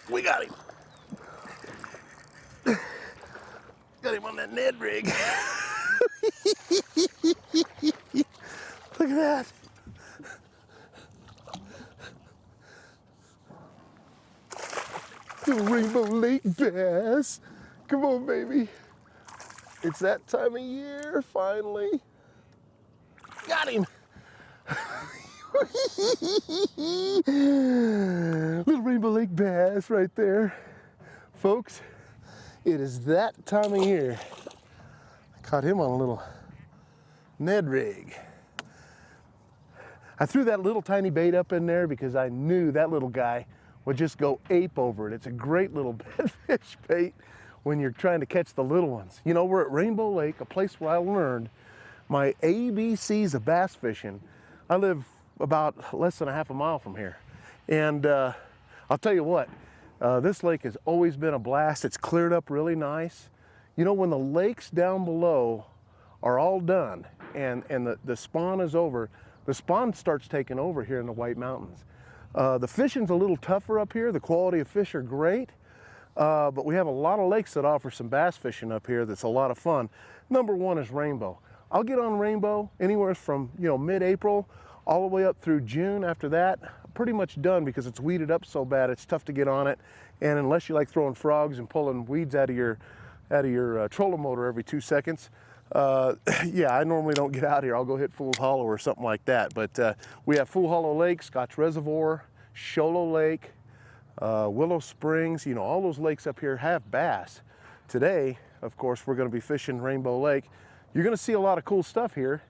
We got him. Got him on that Ned rig. Look at that. The rainbow lake bass. Come on, baby. It's that time of year, finally. Got him. Little rainbow lake bass right there. Folks, it is that time of year. I caught him on a little Ned rig. I threw that little tiny bait up in there because I knew that little guy would just go ape over it. It's a great little bedfish bait when you're trying to catch the little ones. You know, we're at Rainbow Lake, a place where I learned my ABCs of bass fishing. I live about less than a half a mile from here. And I'll tell you what, this lake has always been a blast. It's cleared up really nice. You know, when the lakes down below are all done and the spawn is over, the spawn starts taking over here in the White Mountains. The fishing's a little tougher up here. The quality of fish are great, but we have a lot of lakes that offer some bass fishing up here that's a lot of fun. Number one is Rainbow. I'll get on Rainbow anywhere from, you know, mid-April all the way up through June. After that, pretty much done because it's weeded up so bad it's tough to get on it. And unless you like throwing frogs and pulling weeds out of your trolling motor every 2 seconds, yeah, I normally don't get out here. I'll go hit Fool's Hollow or something like that. But we have Fool Hollow Lake, Scotch Reservoir, Sholo Lake, Willow Springs. You know, all those lakes up here have bass. Today, of course, we're going to be fishing Rainbow Lake. You're going to see a lot of cool stuff here.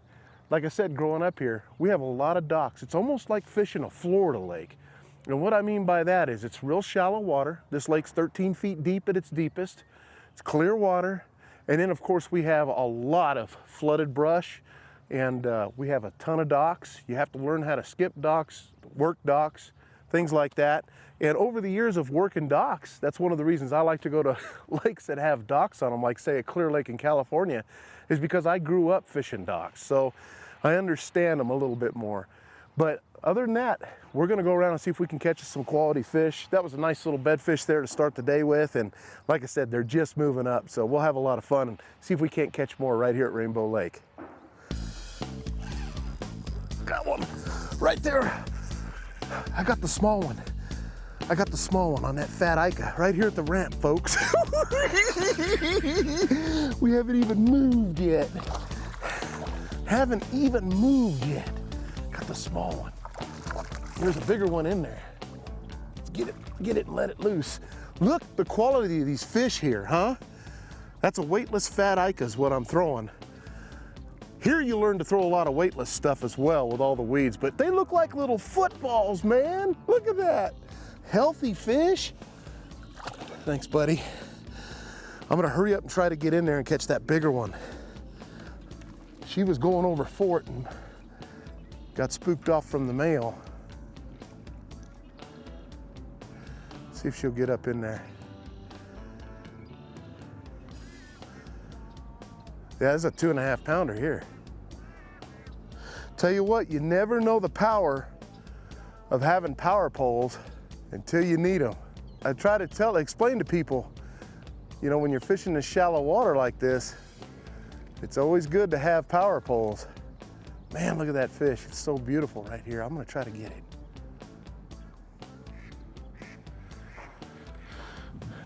Like I said, growing up here, we have a lot of docks. It's almost like fishing a Florida lake. And what I mean by that is it's real shallow water. This lake's 13 feet deep at its deepest. It's clear water. And then, of course, we have a lot of flooded brush, and we have a ton of docks. You have to learn how to skip docks, work docks, things like that. And over the years of working docks, that's one of the reasons I like to go to lakes that have docks on them, like, say, a Clear Lake in California, is because I grew up fishing docks. So I understand them a little bit more. But other than that, we're going to go around and see if we can catch some quality fish. That was a nice little bedfish there to start the day with. And like I said, they're just moving up. So we'll have a lot of fun and see if we can't catch more right here at Rainbow Lake. Got one right there. I got the small one. I got the small one on that fat Ica right here at the ramp, folks. We haven't even moved yet. Haven't even moved yet. Got the small one. There's a bigger one in there. Let's get it and let it loose. Look the quality of these fish here, huh? That's a weightless fat Ica is what I'm throwing. Here you learn to throw a lot of weightless stuff as well with all the weeds, but they look like little footballs, man. Look at that. Healthy fish. Thanks, buddy. I'm gonna hurry up and try to get in there and catch that bigger one. She was going over Fort and got spooked off from the male. See if she'll get up in there. Yeah, that's a 2.5 pounder here. Tell you what, you never know the power of having power poles until you need them. I try to explain to people, you know, when you're fishing in shallow water like this, it's always good to have power poles. Man, look at that fish. It's so beautiful right here. I'm gonna try to get it.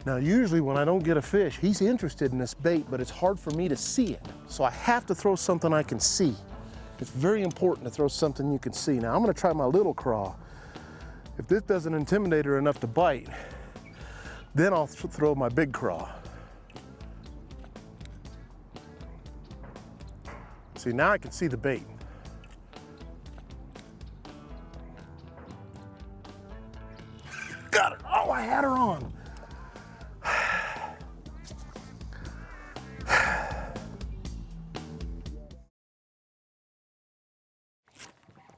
Now, usually when I don't get a fish, he's interested in this bait, but it's hard for me to see it. So I have to throw something I can see. It's very important to throw something you can see. Now, I'm gonna try my little craw. If this doesn't intimidate her enough to bite, then I'll throw my big craw. See, now I can see the bait. Got her. Oh, I had her on.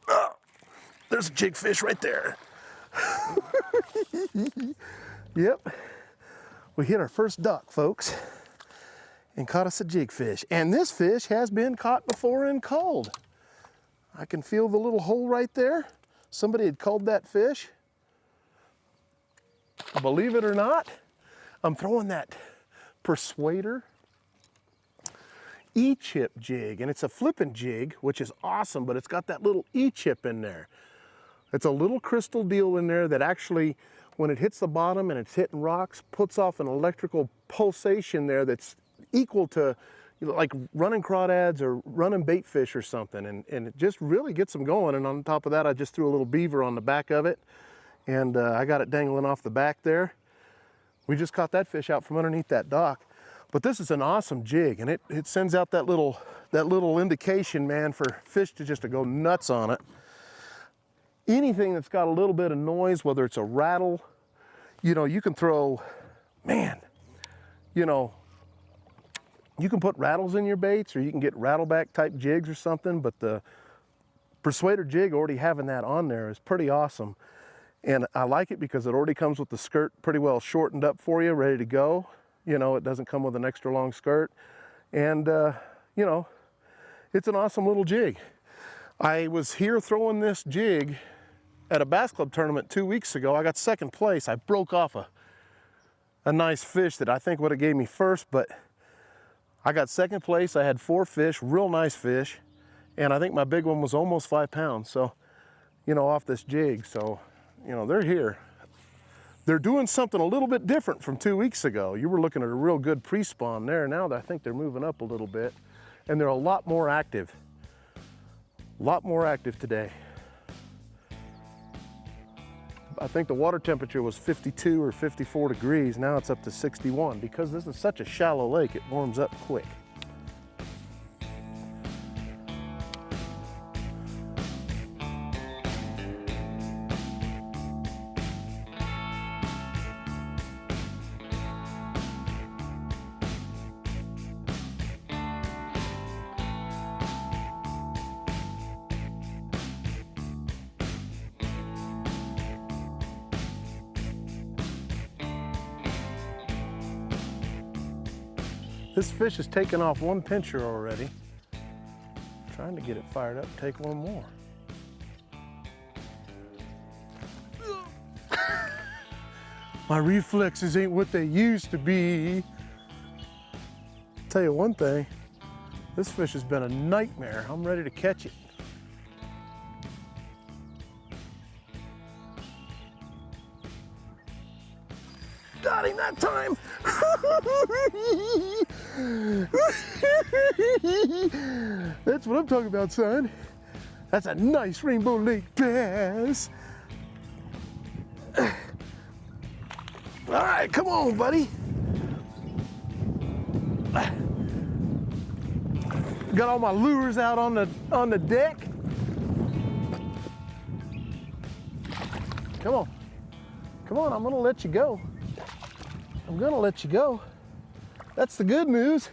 Oh, there's a jig fish right there. Yep. We hit our first duck, folks, and caught us a jig fish. And this fish has been caught before and culled. I can feel the little hole right there. Somebody had culled that fish. believe it or not, I'm throwing that Persuader E-chip jig, and it's a flipping jig, which is awesome, but it's got that little E-chip in there. It's a little crystal deal in there that actually, when it hits the bottom and it's hitting rocks, puts off an electrical pulsation there that's equal to, you know, like running crawdads or running bait fish or something, and it just really gets them going. And on top of that, I just threw a little beaver on the back of it, and I got it dangling off the back there. We just caught that fish out from underneath that dock. But this is an awesome jig, and it sends out that little indication, man, for fish to just to go nuts on it. Anything that's got a little bit of noise, whether it's a rattle, you know, you can throw, man, you know, you can put rattles in your baits, or you can get rattleback type jigs or something, but the Persuader jig, already having that on there, is pretty awesome. And I like it because it already comes with the skirt pretty well shortened up for you, ready to go. You know, it doesn't come with an extra long skirt. And, you know, it's an awesome little jig. I was here throwing this jig at a bass club tournament 2 weeks ago. I got second place. I broke off a nice fish that I think would have gave me first, but I got second place. I had 4 fish, real nice fish. And I think my big one was almost 5 pounds. So, you know, off this jig. So, you know, they're here. They're doing something a little bit different from 2 weeks ago. You were looking at a real good pre-spawn there. Now I think they're moving up a little bit, and they're a lot more active. A lot more active today. I think the water temperature was 52 or 54 degrees. Now it's up to 61. Because this is such a shallow lake, it warms up quick. This fish has taken off 1 pincher already. Trying to get it fired up, take one more. My reflexes ain't what they used to be. Tell you one thing, this fish has been a nightmare. I'm ready to catch it. Got him that time. That's what I'm talking about, son. That's a nice Rainbow Lake bass. All right, come on, buddy. Got all my lures out on the deck. Come on. Come on, I'm gonna let you go. I'm gonna let you go. That's the good news.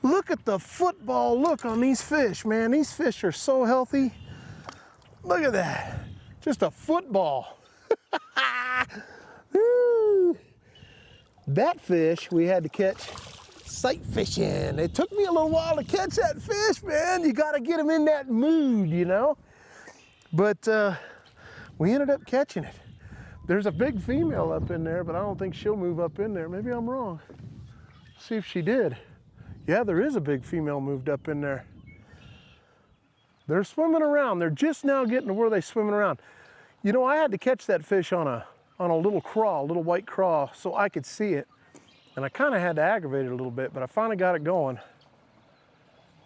Look at the football look on these fish, man. These fish are so healthy. Look at that. Just a football. That fish we had to catch sight fishing. It took me a little while to catch that fish, man. You gotta get him in that mood, you know? But we ended up catching it. There's a big female up in there, but I don't think she'll move up in there. Maybe I'm wrong. See if she did. Yeah, there is a big female moved up in there. They're swimming around. They're just now getting to where they're swimming around. You know, I had to catch that fish on a little craw, a little white craw, so I could see it. And I kind of had to aggravate it a little bit, but I finally got it going.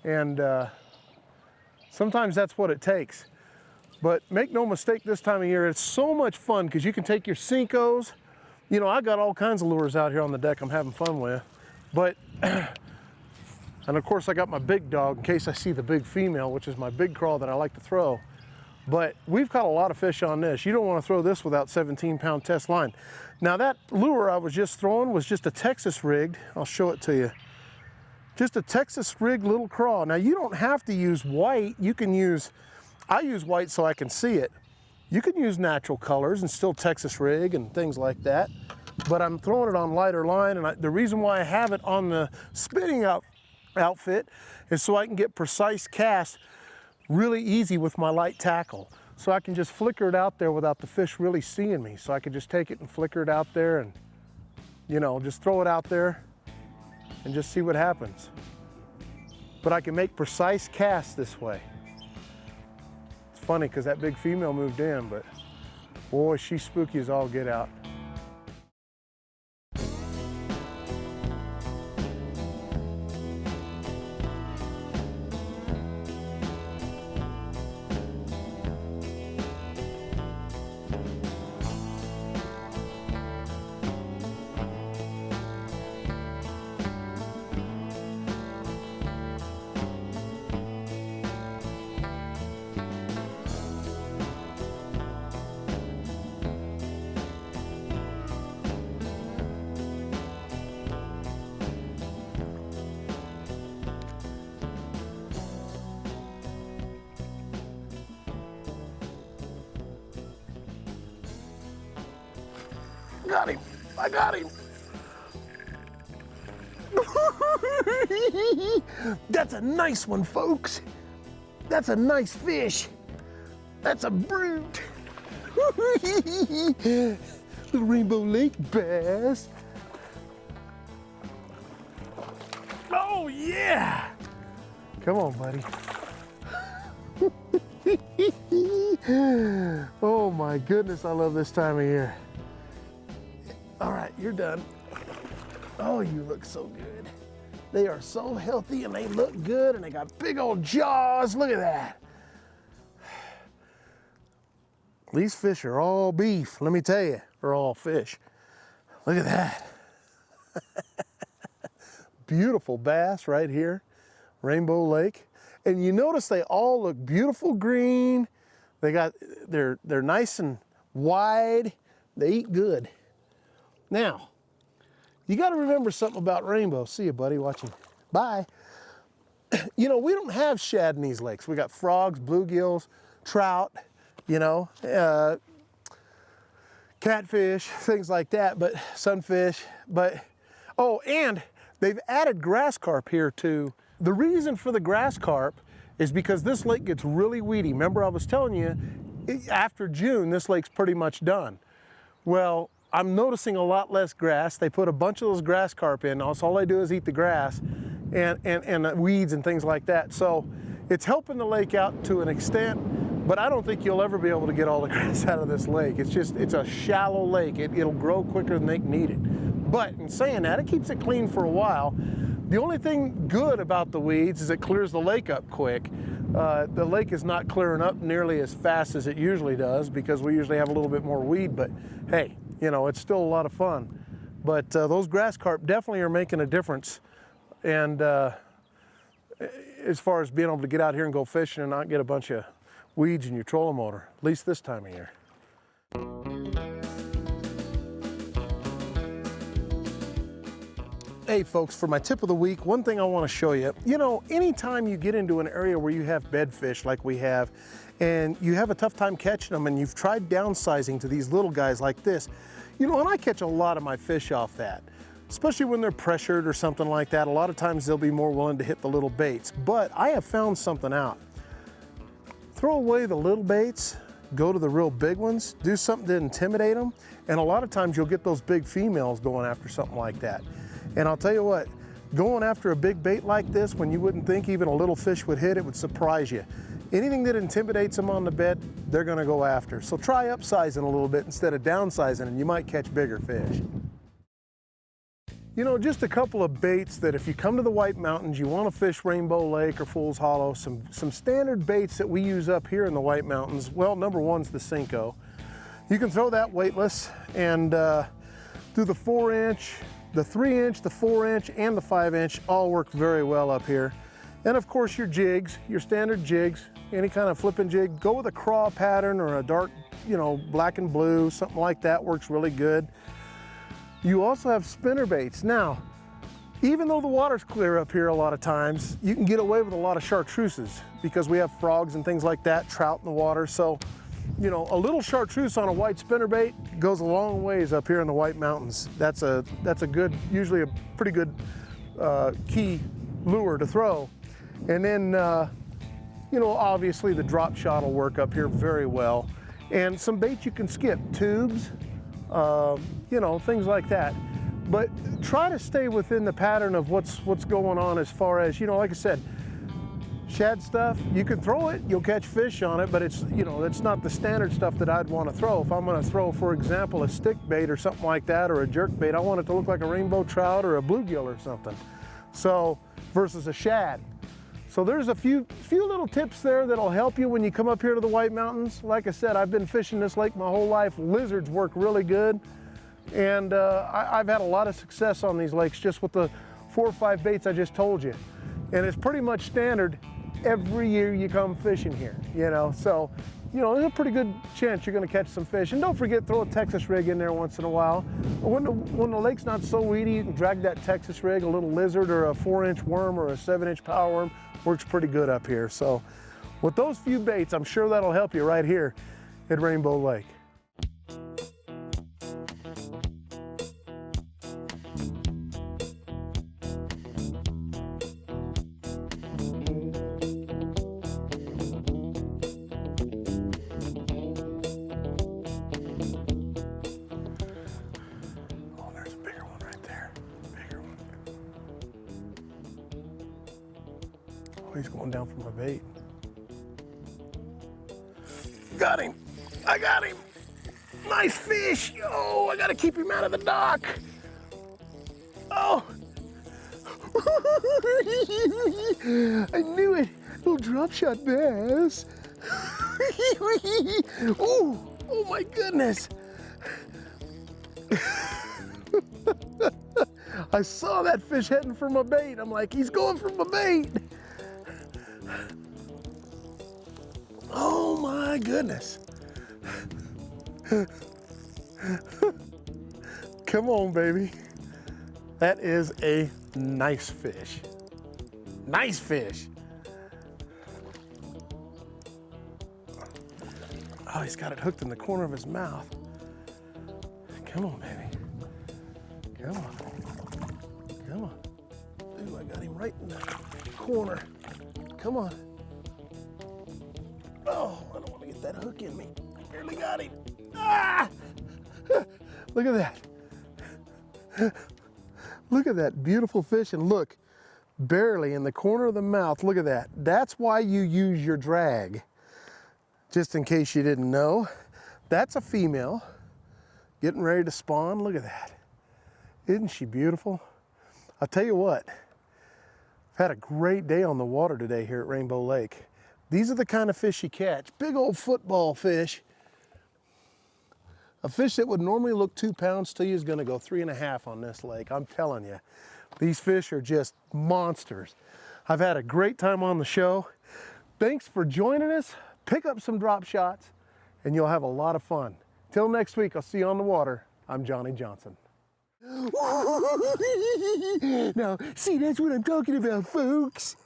And sometimes that's what it takes. But make no mistake, this time of year, it's so much fun because you can take your Cincos. You know, I got all kinds of lures out here on the deck I'm having fun with. But, and of course I got my big dog in case I see the big female, which is my big craw that I like to throw. But we've caught a lot of fish on this. You don't want to throw this without 17-pound test line. Now that lure I was just throwing was just a Texas rigged. I'll show it to you. Just a Texas rigged little craw. Now you don't have to use white. You can use, I use white so I can see it. You can use natural colors and still Texas rig and things like that. But I'm throwing it on lighter line, and the reason why I have it on the spinning outfit is so I can get precise casts really easy with my light tackle. so I can just flicker it out there without the fish really seeing me. So I can just take it and flicker it out there and, you know, just throw it out there and just see what happens. But I can make precise casts this way. It's funny because that big female moved in, but boy, she's spooky as all get out. Got him. I got him. That's a nice one, folks. That's a nice fish. That's a brute. Little Rainbow Lake bass. Oh, yeah. Come on, buddy. Oh, my goodness, I love this time of year. All right, you're done. Oh, you look so good. They are so healthy and they look good and they got big old jaws. Look at that. These fish are all beef, let me tell you, or all fish. Look at that. Beautiful bass right here, Rainbow Lake. And you notice they all look beautiful green. They're nice and wide. They eat good. Now, you got to remember something about rainbow. See you, buddy, watching. Bye. You know, we don't have shad in these lakes. We got frogs, bluegills, trout, you know, catfish, things like that, but sunfish. But, oh, and they've added grass carp here too. The reason for the grass carp is because this lake gets really weedy. Remember I was telling you, after June, this lake's pretty much done. Well, I'm noticing a lot less grass. They put a bunch of those grass carp in now, so all they do is eat the grass and weeds and things like that. So it's helping the lake out to an extent, but I don't think you'll ever be able to get all the grass out of this lake. It's a shallow lake. It'll grow quicker than they can eat it. But in saying that, it keeps it clean for a while. The only thing good about the weeds is it clears the lake up quick. The lake is not clearing up nearly as fast as it usually does because we usually have a little bit more weed, but hey, you know, it's still a lot of fun. But those grass carp definitely are making a difference. And as far as being able to get out here and go fishing and not get a bunch of weeds in your trolling motor, at least this time of year. Hey folks, for my tip of the week, one thing I want to show you, you know, anytime you get into an area where you have bedfish like we have, and you have a tough time catching them and you've tried downsizing to these little guys like this, you know, and I catch a lot of my fish off that, especially when they're pressured or something like that. A lot of times they'll be more willing to hit the little baits, but I have found something out. Throw away the little baits, go to the real big ones, do something to intimidate them, and a lot of times you'll get those big females going after something like that. And I'll tell you what, going after a big bait like this, when you wouldn't think even a little fish would hit, it would surprise you. Anything that intimidates them on the bed, they're gonna go after. So try upsizing a little bit instead of downsizing and you might catch bigger fish. You know, just a couple of baits that if you come to the White Mountains, you wanna fish Rainbow Lake or Fool's Hollow, some standard baits that we use up here in the White Mountains. Well, number one's the Cinco. You can throw that weightless and do the 4-inch, the 3-inch, the 4-inch, and the 5-inch all work very well up here. And of course your jigs, your standard jigs, any kind of flipping jig, go with a craw pattern or a dark, you know, black and blue, something like that works really good. You also have spinner baits. Now, even though the water's clear up here a lot of times, you can get away with a lot of chartreuses because we have frogs and things like that, trout in the water. So, you know, a little chartreuse on a white spinner bait goes a long ways up here in the White Mountains. That's a good, usually a pretty good key lure to throw. And then you know, obviously the drop shot will work up here very well. And some baits you can skip, tubes, you know, things like that. But try to stay within the pattern of what's going on as far as, you know, like I said, shad stuff, you can throw it, you'll catch fish on it, but it's, you know, it's not the standard stuff that I'd want to throw. If I'm going to throw, for example, a stick bait or something like that, or a jerk bait, I want it to look like a rainbow trout or a bluegill or something. So, versus a shad. So there's a few little tips there that'll help you when you come up here to the White Mountains. Like I said, I've been fishing this lake my whole life. Lizards work really good. And I've had a lot of success on these lakes just with the 4 or 5 baits I just told you. And it's pretty much standard every year you come fishing here, you know. So, you know, there's a pretty good chance you're gonna catch some fish. And don't forget, throw a Texas rig in there once in a while. When the lake's not so weedy, you can drag that Texas rig, a little lizard or a 4-inch worm or a 7-inch power worm. Works pretty good up here. So with those few baits, I'm sure that'll help you right here at Rainbow Lake. He's going down for my bait. Got him. I got him. Nice fish. Oh, I gotta keep him out of the dock. Oh. I knew it. Little drop shot bass. Oh my goodness. I saw that fish heading for my bait. I'm like, he's going for my bait. Oh my goodness. Come on, baby. That is a nice fish. Nice fish. Oh, he's got it hooked in the corner of his mouth. Come on, baby. Come on. Come on. Ooh, I got him right in the corner. Come on. Oh, I don't want to get that hook in me. I barely got him. Ah! Look at that. Look at that beautiful fish, and look, barely in the corner of the mouth. Look at that. That's why you use your drag. Just in case you didn't know, that's a female getting ready to spawn. Look at that. Isn't she beautiful? I'll tell you what, I've had a great day on the water today here at Rainbow Lake. These are the kind of fish you catch. Big old football fish. A fish that would normally look 2 pounds to you is gonna go 3.5 on this lake. I'm telling you, these fish are just monsters. I've had a great time on the show. Thanks for joining us. Pick up some drop shots and you'll have a lot of fun. Till next week, I'll see you on the water. I'm Johnny Johnson. Now, see, that's what I'm talking about, folks.